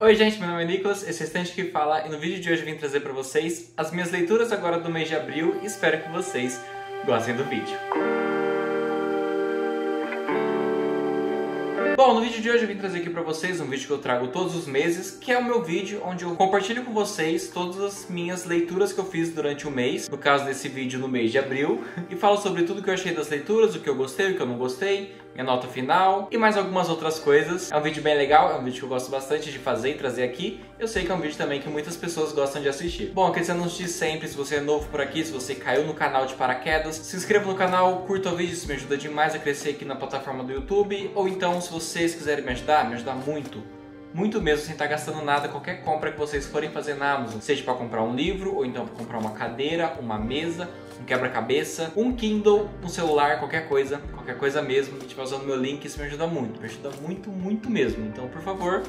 Oi gente, meu nome é Nicolas, esse é o Estante que Fala e no vídeo de hoje eu vim trazer para vocês as minhas leituras agora do mês de abril e espero que vocês gostem do vídeo. Bom, no vídeo de hoje eu vim trazer aqui pra vocês um vídeo que eu trago todos os meses, que é o meu vídeo onde eu compartilho com vocês todas as minhas leituras que eu fiz durante o mês, no caso desse vídeo no mês de abril, e falo sobre tudo que eu achei das leituras, o que eu gostei, o que eu não gostei, minha nota final e mais algumas outras coisas. É um vídeo bem legal, é um vídeo que eu gosto bastante de fazer e trazer aqui. Eu sei que é um vídeo também que muitas pessoas gostam de assistir. Bom, aqueles anúncios de sempre, se você é novo por aqui, se você caiu no canal de paraquedas, se inscreva no canal, curta o vídeo, isso me ajuda demais a crescer aqui na plataforma do YouTube. Ou então, se vocês quiserem me ajudar muito mesmo, sem estar gastando nada, qualquer compra que vocês forem fazer na Amazon, seja para comprar um livro, ou então para comprar uma cadeira, uma mesa, um quebra-cabeça, um Kindle, um celular, qualquer coisa mesmo, que estiver usando meu link, isso me ajuda muito mesmo. Então, por favor,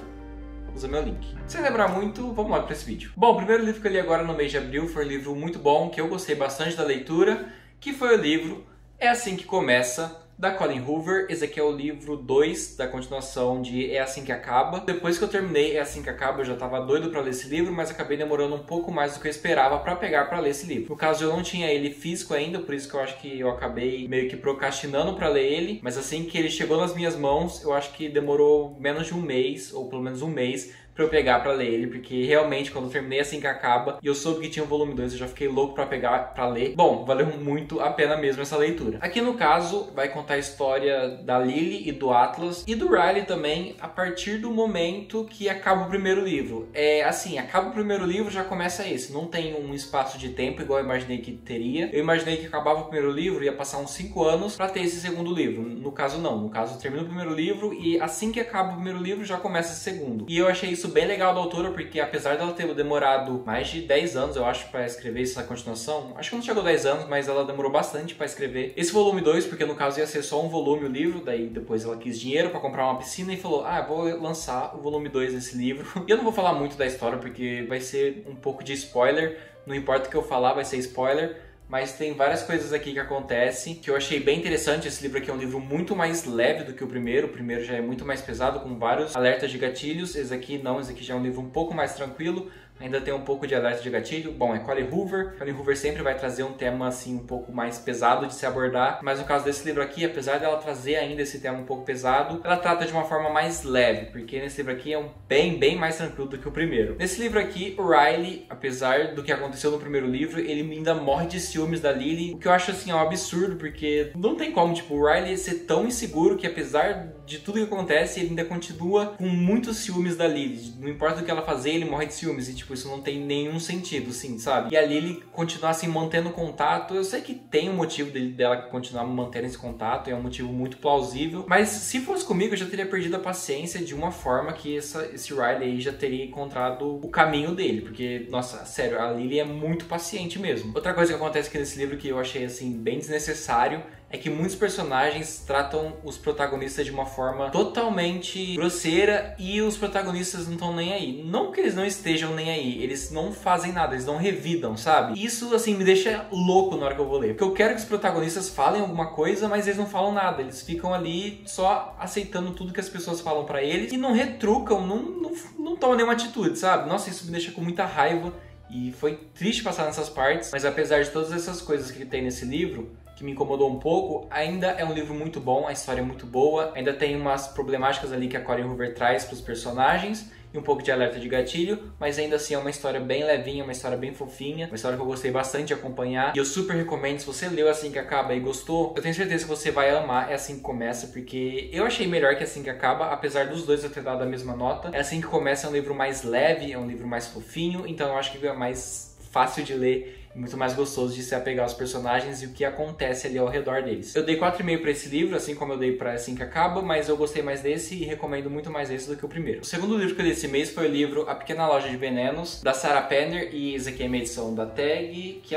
usa meu link. Sem lembrar muito, vamos lá para esse vídeo. Bom, o primeiro livro que eu li agora no mês de abril foi um livro muito bom, que eu gostei bastante da leitura, que foi o livro É Assim Que Começa, da Colleen Hoover. Esse aqui é o livro 2 da continuação de É Assim Que Acaba. Depois que eu terminei É Assim Que Acaba, eu já estava doido para ler esse livro, mas acabei demorando um pouco mais do que eu esperava para pegar para ler esse livro. No caso, eu não tinha ele físico ainda, por isso que eu acho que eu acabei meio que procrastinando para ler ele, mas assim que ele chegou nas minhas mãos, eu acho que demorou menos de um mês, ou pelo menos um mês, pra eu pegar pra ler ele, porque realmente quando eu terminei Assim Que Acaba e eu soube que tinha o volume 2, eu já fiquei louco pra pegar pra ler. Bom, valeu muito a pena mesmo essa leitura. Aqui no caso vai contar a história da Lily e do Atlas e do Riley também, a partir do momento que acaba o primeiro livro. É assim, acaba o primeiro livro, já começa esse, não tem um espaço de tempo igual eu imaginei que teria. Eu imaginei que acabava o primeiro livro e ia passar uns 5 anos pra ter esse segundo livro. No caso não, no caso termina o primeiro livro e assim que acaba o primeiro livro já começa o segundo. E eu achei isso bem legal da autora, porque apesar dela ter demorado mais de 10 anos, eu acho, para escrever essa continuação, acho que não chegou a 10 anos, mas ela demorou bastante para escrever esse volume 2, porque no caso ia ser só um volume o livro, daí depois ela quis dinheiro para comprar uma piscina e falou, vou lançar o volume 2 desse livro. E eu não vou falar muito da história, porque vai ser um pouco de spoiler, não importa o que eu falar, vai ser spoiler. Mas tem várias coisas aqui que acontecem que eu achei bem interessante. Esse livro aqui é um livro muito mais leve do que o primeiro já é muito mais pesado, com vários alertas de gatilhos. Esse aqui não, esse aqui já é um livro um pouco mais tranquilo, ainda tem um pouco de alerta de gatilho. Bom, é Colleen Hoover. Colleen Hoover sempre vai trazer um tema assim um pouco mais pesado de se abordar, mas no caso desse livro aqui, apesar dela trazer ainda esse tema um pouco pesado, ela trata de uma forma mais leve, porque nesse livro aqui é um bem mais tranquilo do que o primeiro. Nesse livro aqui, o Riley, apesar do que aconteceu no primeiro livro, ele ainda morre de ciúmes da Lily, o que eu acho assim um absurdo, porque não tem como, tipo, o Riley ser tão inseguro que apesar de tudo que acontece, ele ainda continua com muitos ciúmes da Lily. Não importa o que ela fazer, ele morre de ciúmes. E tipo, isso não tem nenhum sentido, assim, sabe? E a Lily continuar assim, mantendo contato. Eu sei que tem um motivo dela continuar mantendo esse contato, é um motivo muito plausível. Mas se fosse comigo, eu já teria perdido a paciência de uma forma que esse Riley aí já teria encontrado o caminho dele. Porque, nossa, sério, a Lily é muito paciente mesmo. Outra coisa que acontece aqui nesse livro que eu achei, assim, bem desnecessário é que muitos personagens tratam os protagonistas de uma forma totalmente grosseira e os protagonistas não estão nem aí. Não que eles não estejam nem aí, eles não fazem nada, eles não revidam, sabe? Isso, assim, me deixa louco na hora que eu vou ler. Porque eu quero que os protagonistas falem alguma coisa, mas eles não falam nada. Eles ficam ali só aceitando tudo que as pessoas falam pra eles e não retrucam, não tomam nenhuma atitude, sabe? Nossa, isso me deixa com muita raiva e foi triste passar nessas partes. Mas apesar de todas essas coisas que tem nesse livro, que me incomodou um pouco, ainda é um livro muito bom, a história é muito boa, ainda tem umas problemáticas ali que a Colleen Hoover traz para os personagens e um pouco de alerta de gatilho, mas ainda assim é uma história bem levinha, uma história bem fofinha, uma história que eu gostei bastante de acompanhar e eu super recomendo. Se você leu Assim Que Acaba e gostou, eu tenho certeza que você vai amar É Assim Que Começa, porque eu achei melhor que Assim Que Acaba, apesar dos dois eu ter dado a mesma nota. É Assim Que Começa é um livro mais leve, é um livro mais fofinho, então eu acho que é mais fácil de ler, muito mais gostoso de se apegar aos personagens e o que acontece ali ao redor deles. Eu dei 4,5 para esse livro, assim como eu dei para Assim Que Acaba, mas eu gostei mais desse e recomendo muito mais esse do que o primeiro. O segundo livro que eu li esse mês foi o livro A Pequena Loja de Venenos, da Sarah Penner, e esse aqui é uma edição da Tag, que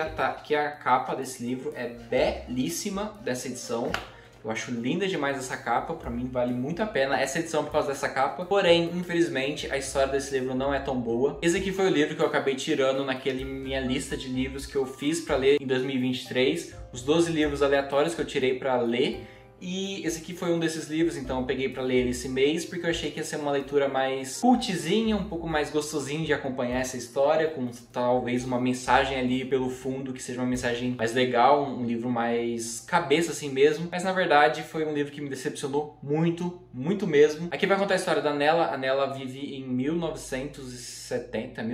a capa desse livro é belíssima dessa edição. Eu acho linda demais essa capa, pra mim vale muito a pena essa edição por causa dessa capa. Porém, infelizmente, a história desse livro não é tão boa. Esse aqui foi o livro que eu acabei tirando naquele minha lista de livros que eu fiz pra ler em 2023. Os 12 livros aleatórios que eu tirei pra ler. E esse aqui foi um desses livros, então eu peguei pra ler ele esse mês, porque eu achei que ia ser uma leitura mais cultzinha, um pouco mais gostosinho de acompanhar essa história, com talvez uma mensagem ali pelo fundo, que seja uma mensagem mais legal, um livro mais cabeça assim mesmo. Mas na verdade foi um livro que me decepcionou muito, muito mesmo. Aqui vai contar a história da Nella. A Nella vive em 1790.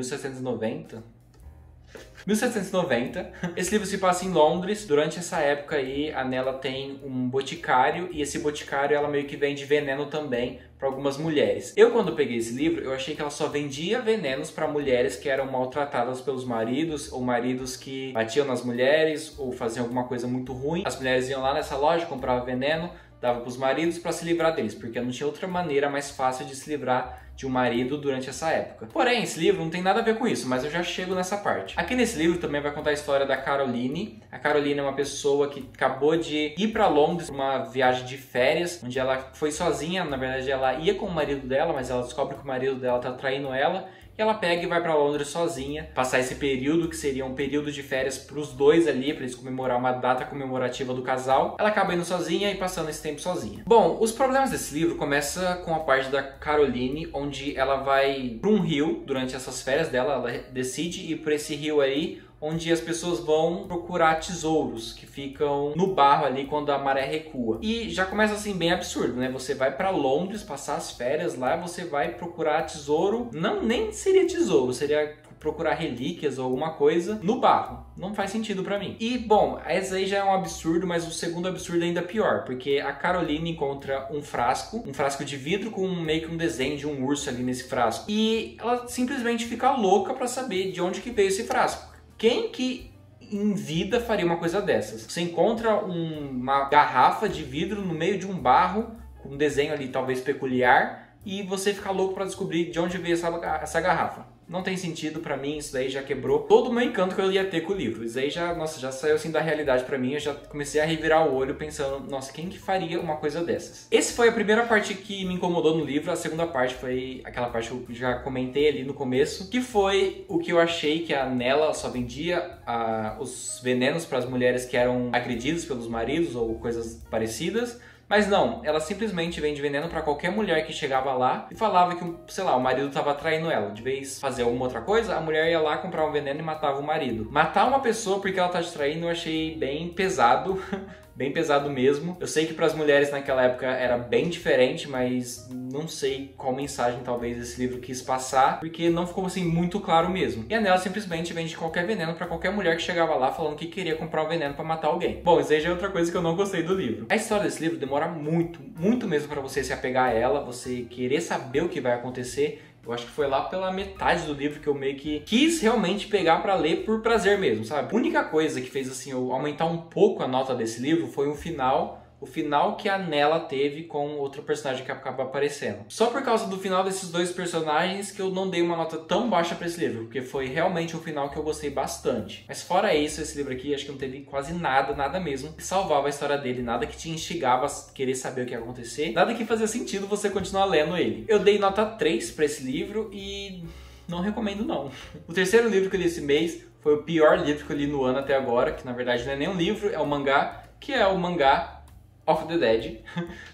1790. Esse livro se passa em Londres. Durante essa época aí, a Nella tem um boticário, e esse boticário ela meio que vende veneno também para algumas mulheres. Eu, quando peguei esse livro, eu achei que ela só vendia venenos para mulheres que eram maltratadas pelos maridos, ou maridos que batiam nas mulheres, ou faziam alguma coisa muito ruim. As mulheres iam lá nessa loja, compravam veneno, dava para os maridos para se livrar deles, porque não tinha outra maneira mais fácil de se livrar de um marido durante essa época. Porém, esse livro não tem nada a ver com isso, mas eu já chego nessa parte. Aqui nesse livro também vai contar a história da Caroline. A Caroline é uma pessoa que acabou de ir para Londres para uma viagem de férias, onde ela foi sozinha. Na verdade, ela ia com o marido dela, mas ela descobre que o marido dela tá traindo ela. E ela pega e vai pra Londres sozinha, passar esse período que seria um período de férias pros dois ali, pra eles comemorar uma data comemorativa do casal. Ela acaba indo sozinha e passando esse tempo sozinha. Bom, os problemas desse livro começa com a parte da Caroline, onde ela vai pra um rio durante essas férias dela. Ela decide ir por esse rio aí, onde as pessoas vão procurar tesouros que ficam no barro ali quando a maré recua. E já começa assim bem absurdo, né? Você vai pra Londres passar as férias lá, você vai procurar tesouro, não, nem seria tesouro, seria procurar relíquias ou alguma coisa no barro. Não faz sentido pra mim. E, bom, esse aí já é um absurdo, mas o segundo absurdo é ainda pior, porque a Caroline encontra um frasco de vidro com meio que um desenho de um urso ali nesse frasco. E ela simplesmente fica louca pra saber de onde que veio esse frasco. Quem que em vida faria uma coisa dessas? Você encontra uma garrafa de vidro no meio de um barro, com um desenho ali talvez peculiar, e você fica louco para descobrir de onde veio essa garrafa. Não tem sentido pra mim, isso daí já quebrou todo o meu encanto que eu ia ter com o livro. Isso aí já, nossa, já saiu assim da realidade pra mim, eu já comecei a revirar o olho pensando, nossa, quem que faria uma coisa dessas? Esse foi a primeira parte que me incomodou no livro, a segunda parte foi aquela parte que eu já comentei ali no começo, que foi o que eu achei que a Nella só vendia os venenos para as mulheres que eram agredidas pelos maridos ou coisas parecidas. Mas não, ela simplesmente vende veneno pra qualquer mulher que chegava lá e falava que, sei lá, o marido tava traindo ela. De vez fazer alguma outra coisa, a mulher ia lá comprar um veneno e matava o marido. Matar uma pessoa porque ela tá te traindo eu achei bem pesado. Bem pesado mesmo. Eu sei que para as mulheres naquela época era bem diferente, mas não sei qual mensagem talvez esse livro quis passar, porque não ficou assim muito claro mesmo. E a Nella simplesmente vende qualquer veneno para qualquer mulher que chegava lá falando que queria comprar um veneno para matar alguém. Bom, isso aí já é outra coisa que eu não gostei do livro. A história desse livro demora muito, muito mesmo para você se apegar a ela, você querer saber o que vai acontecer. Eu acho que foi lá pela metade do livro que eu meio que quis realmente pegar pra ler por prazer mesmo, sabe? A única coisa que fez assim eu aumentar um pouco a nota desse livro foi o final que a Nella teve com outro personagem que acaba aparecendo. Só por causa do final desses dois personagens que eu não dei uma nota tão baixa pra esse livro, porque foi realmente um final que eu gostei bastante. Mas fora isso, esse livro aqui acho que não teve quase nada mesmo que salvava a história dele, nada que te instigava a querer saber o que ia acontecer, nada que fazia sentido você continuar lendo ele. Eu dei nota 3 pra esse livro e não recomendo não. O terceiro livro que eu li esse mês foi o pior livro que eu li no ano até agora, que na verdade não é nem um livro, é um mangá, que é o mangá of the Dead.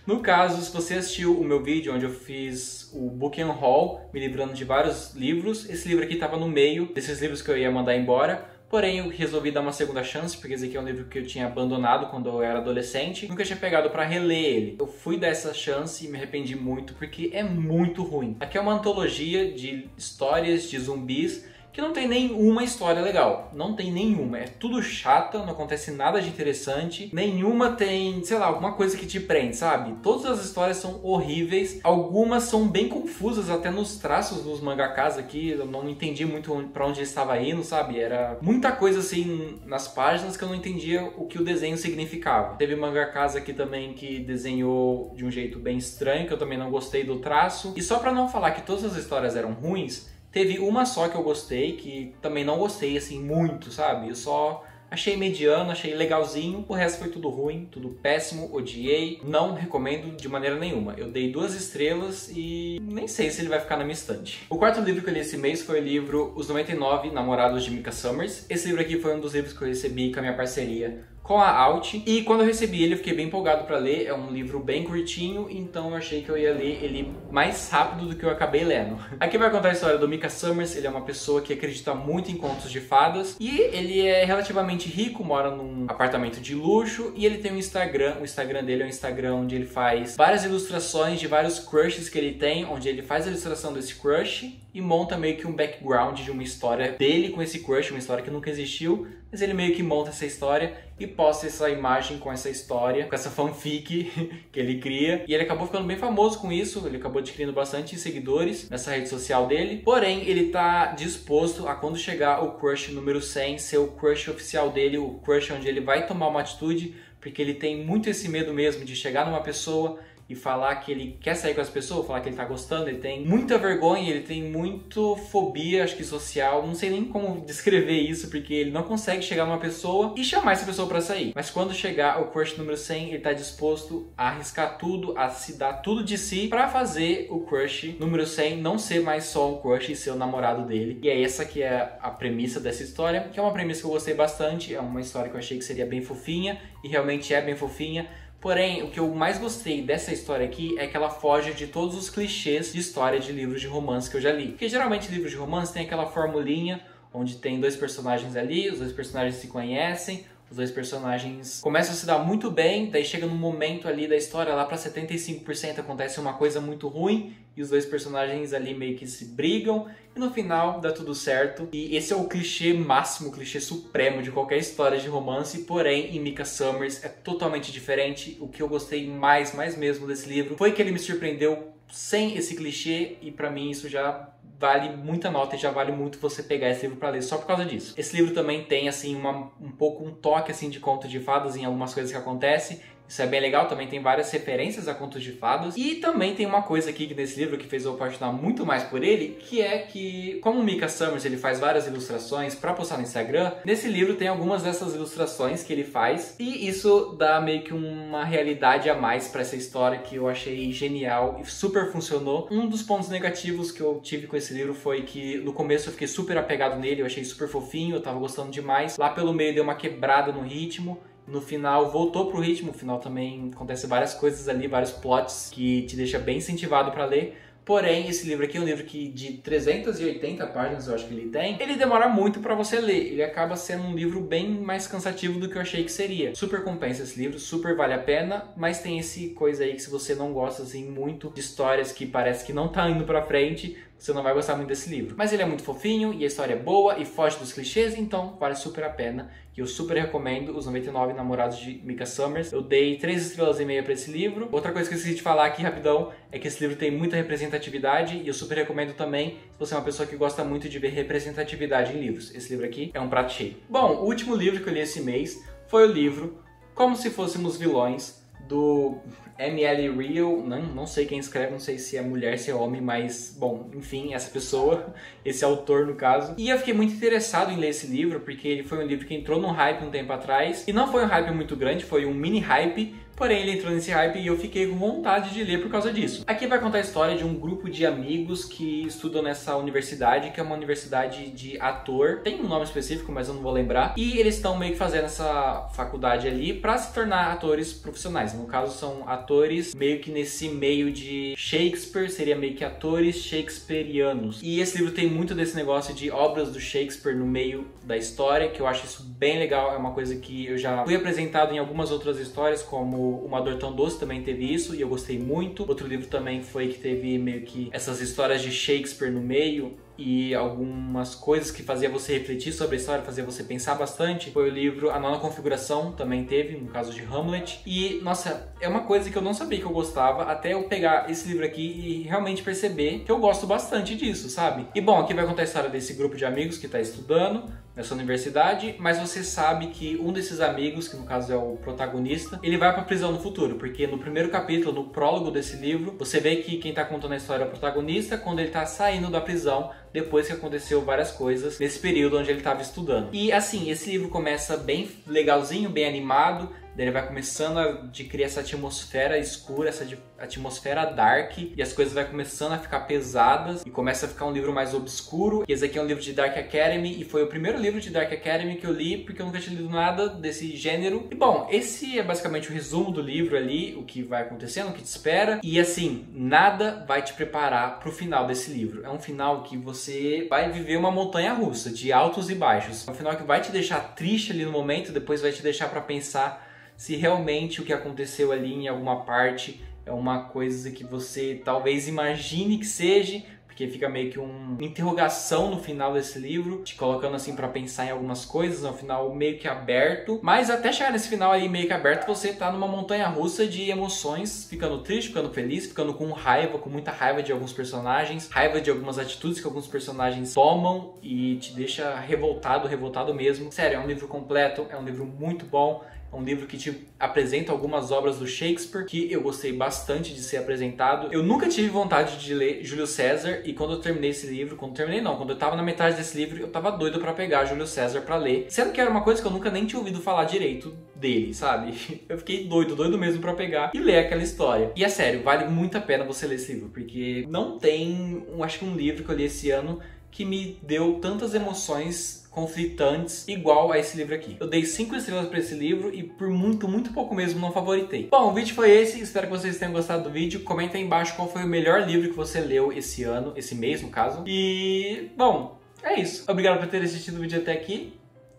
No caso, se você assistiu o meu vídeo onde eu fiz o Book and Haul, me livrando de vários livros, esse livro aqui estava no meio desses livros que eu ia mandar embora, porém eu resolvi dar uma segunda chance, porque esse aqui é um livro que eu tinha abandonado quando eu era adolescente, nunca tinha pegado para reler ele. Eu fui dar essa chance e me arrependi muito, porque é muito ruim. Aqui é uma antologia de histórias de zumbis, que não tem nenhuma história legal, não tem nenhuma, é tudo chata, não acontece nada de interessante, nenhuma tem, sei lá, alguma coisa que te prende, sabe? Todas as histórias são horríveis, algumas são bem confusas até nos traços dos mangakas aqui, eu não entendi muito pra onde ele estava indo, sabe? Era muita coisa assim nas páginas que eu não entendia o que o desenho significava. Teve mangakas aqui também que desenhou de um jeito bem estranho, que eu também não gostei do traço, e só pra não falar que todas as histórias eram ruins, teve uma só que eu gostei, que também não gostei, assim, muito, sabe? Eu só achei mediano, achei legalzinho, o resto foi tudo ruim, tudo péssimo, odiei, não recomendo de maneira nenhuma. Eu dei 2 estrelas e nem sei se ele vai ficar na minha estante. O quarto livro que eu li esse mês foi o livro Os 99 Namorados de Mika Summers. Esse livro aqui foi um dos livros que eu recebi com a minha parceria com a Alt. E quando eu recebi ele, eu fiquei bem empolgado pra ler. É um livro bem curtinho, então eu achei que eu ia ler ele mais rápido do que eu acabei lendo. Aqui vai contar a história do Micah Summers. Ele é uma pessoa que acredita muito em contos de fadas. E ele é relativamente rico, mora num apartamento de luxo. E ele tem um Instagram. O Instagram dele é um Instagram onde ele faz várias ilustrações de vários crushes que ele tem, onde ele faz a ilustração desse crush e monta meio que um background de uma história dele com esse crush, uma história que nunca existiu, mas ele meio que monta essa história e posta essa imagem com essa história, com essa fanfic que ele cria. E ele acabou ficando bem famoso com isso, ele acabou adquirindo bastante seguidores nessa rede social dele. Porém, ele tá disposto a, quando chegar o crush número 100, ser o crush oficial dele, o crush onde ele vai tomar uma atitude, porque ele tem muito esse medo mesmo de chegar numa pessoa e falar que ele quer sair com as pessoas, falar que ele tá gostando. Ele tem muita vergonha, ele tem muito fobia, acho que social, não sei nem como descrever isso, porque ele não consegue chegar numa pessoa e chamar essa pessoa pra sair. Mas quando chegar o crush número 100, ele tá disposto a arriscar tudo, a se dar tudo de si pra fazer o crush número 100 não ser mais só um crush e ser o namorado dele. E é essa que é a premissa dessa história, que é uma premissa que eu gostei bastante, é uma história que eu achei que seria bem fofinha, e realmente é bem fofinha. Porém, o que eu mais gostei dessa história aqui é que ela foge de todos os clichês de história de livros de romance que eu já li. Porque geralmente livros de romance tem aquela formulinha onde tem dois personagens ali, os dois personagens se conhecem, os dois personagens começam a se dar muito bem, daí chega num momento ali da história, lá pra 75% acontece uma coisa muito ruim e os dois personagens ali meio que se brigam e no final dá tudo certo. E esse é o clichê máximo, o clichê supremo de qualquer história de romance, porém em Micah Summers é totalmente diferente. O que eu gostei mais mesmo desse livro foi que ele me surpreendeu sem esse clichê e pra mim isso já vale muita nota e já vale muito você pegar esse livro pra ler só por causa disso. Esse livro também tem assim um toque assim de conto de fadas em algumas coisas que acontecem. Isso é bem legal, também tem várias referências a contos de fadas. E também tem uma coisa aqui nesse livro que fez eu apaixonar muito mais por ele, que é que, como o Micah Summers ele faz várias ilustrações pra postar no Instagram, nesse livro tem algumas dessas ilustrações que ele faz, e isso dá meio que uma realidade a mais pra essa história que eu achei genial e super funcionou. Um dos pontos negativos que eu tive com esse livro foi que no começo eu fiquei super apegado nele, eu achei super fofinho, eu tava gostando demais. Lá pelo meio deu uma quebrada no ritmo. No final voltou pro ritmo, no final também acontece várias coisas ali, vários plots que te deixa bem incentivado pra ler. Porém, esse livro aqui é um livro que de 380 páginas, eu acho que ele tem, ele demora muito pra você ler. Ele acaba sendo um livro bem mais cansativo do que eu achei que seria. Super compensa esse livro, super vale a pena, mas tem esse coisa aí que se você não gosta assim muito de histórias que parece que não tá indo pra frente, você não vai gostar muito desse livro. Mas ele é muito fofinho e a história é boa e foge dos clichês, então vale super a pena. E eu super recomendo Os 99 Namorados de Micah Summers. Eu dei 3,5 estrelas pra esse livro. Outra coisa que eu esqueci de falar aqui rapidão é que esse livro tem muita representatividade e eu super recomendo também se você é uma pessoa que gosta muito de ver representatividade em livros. Esse livro aqui é um prato cheio. Bom, o último livro que eu li esse mês foi o livro Como Se Fôssemos Vilões, do M.L. Real, não sei quem escreve, não sei se é mulher, se é homem, mas, bom, enfim, essa pessoa, esse autor no caso. E eu fiquei muito interessado em ler esse livro, porque ele foi um livro que entrou num hype um tempo atrás, e não foi um hype muito grande, foi um mini hype, porém ele entrou nesse hype e eu fiquei com vontade de ler por causa disso. Aqui vai contar a história de um grupo de amigos que estudam nessa universidade, que é uma universidade de ator. Tem um nome específico, mas eu não vou lembrar. E eles estão meio que fazendo essa faculdade ali para se tornar atores profissionais. No caso, são atores meio que nesse meio de Shakespeare, seria meio que atores shakespearianos. E esse livro tem muito desse negócio de obras do Shakespeare no meio da história, que eu acho isso bem legal. É uma coisa que eu já fui apresentado em algumas outras histórias, como Uma Dor Tão Doce também teve isso e eu gostei muito. Outro livro também foi que teve meio que essas histórias de Shakespeare no meio e algumas coisas que fazia você refletir sobre a história, fazia você pensar bastante. Foi o livro A Nona Configuração, também teve, no caso de Hamlet. E, nossa, é uma coisa que eu não sabia que eu gostava até eu pegar esse livro aqui e realmente perceber que eu gosto bastante disso, sabe? E bom, aqui vai contar a história desse grupo de amigos que está estudando nessa universidade, mas você sabe que um desses amigos, que no caso é o protagonista, ele vai pra prisão no futuro, porque no primeiro capítulo, no prólogo desse livro, você vê que quem tá contando a história é o protagonista quando ele tá saindo da prisão, depois que aconteceu várias coisas nesse período onde ele estava estudando. E assim, esse livro começa bem legalzinho, bem animado, daí ele vai começando a adquirir essa atmosfera escura, essa atmosfera dark, e as coisas vai começando a ficar pesadas, e começa a ficar um livro mais obscuro. E esse aqui é um livro de Dark Academy, e foi o primeiro livro de Dark Academy que eu li, porque eu nunca tinha lido nada desse gênero. E bom, esse é basicamente o resumo do livro ali, o que vai acontecendo, o que te espera. E assim, nada vai te preparar pro final desse livro. É um final que você vai viver uma montanha-russa de altos e baixos. É um final que vai te deixar triste ali no momento, depois vai te deixar pra pensar se realmente o que aconteceu ali em alguma parte é uma coisa que você talvez imagine que seja, porque fica meio que uma interrogação no final desse livro, te colocando assim pra pensar em algumas coisas, é um final meio que aberto, mas até chegar nesse final aí meio que aberto, você tá numa montanha-russa de emoções, ficando triste, ficando feliz, ficando com raiva, com muita raiva de alguns personagens, raiva de algumas atitudes que alguns personagens tomam e te deixa revoltado, revoltado mesmo. Sério, é um livro completo, é um livro muito bom. É um livro que te apresenta algumas obras do Shakespeare, que eu gostei bastante de ser apresentado. Eu nunca tive vontade de ler Júlio César, e quando eu terminei esse livro, quando eu tava na metade desse livro, eu tava doido pra pegar Júlio César pra ler. Sendo que era uma coisa que eu nunca nem tinha ouvido falar direito dele, sabe? Eu fiquei doido mesmo pra pegar e ler aquela história. E é sério, vale muito a pena você ler esse livro, porque não tem, acho que um livro que eu li esse ano que me deu tantas emoções conflitantes igual a esse livro aqui. Eu dei 5 estrelas para esse livro e por muito pouco mesmo não favoritei. Bom, o vídeo foi esse, espero que vocês tenham gostado do vídeo. Comenta aí embaixo qual foi o melhor livro que você leu esse ano, esse mês no caso. E, bom, é isso. Obrigado por ter assistido o vídeo até aqui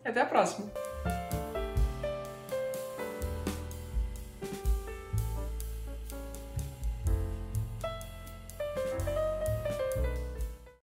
e até a próxima.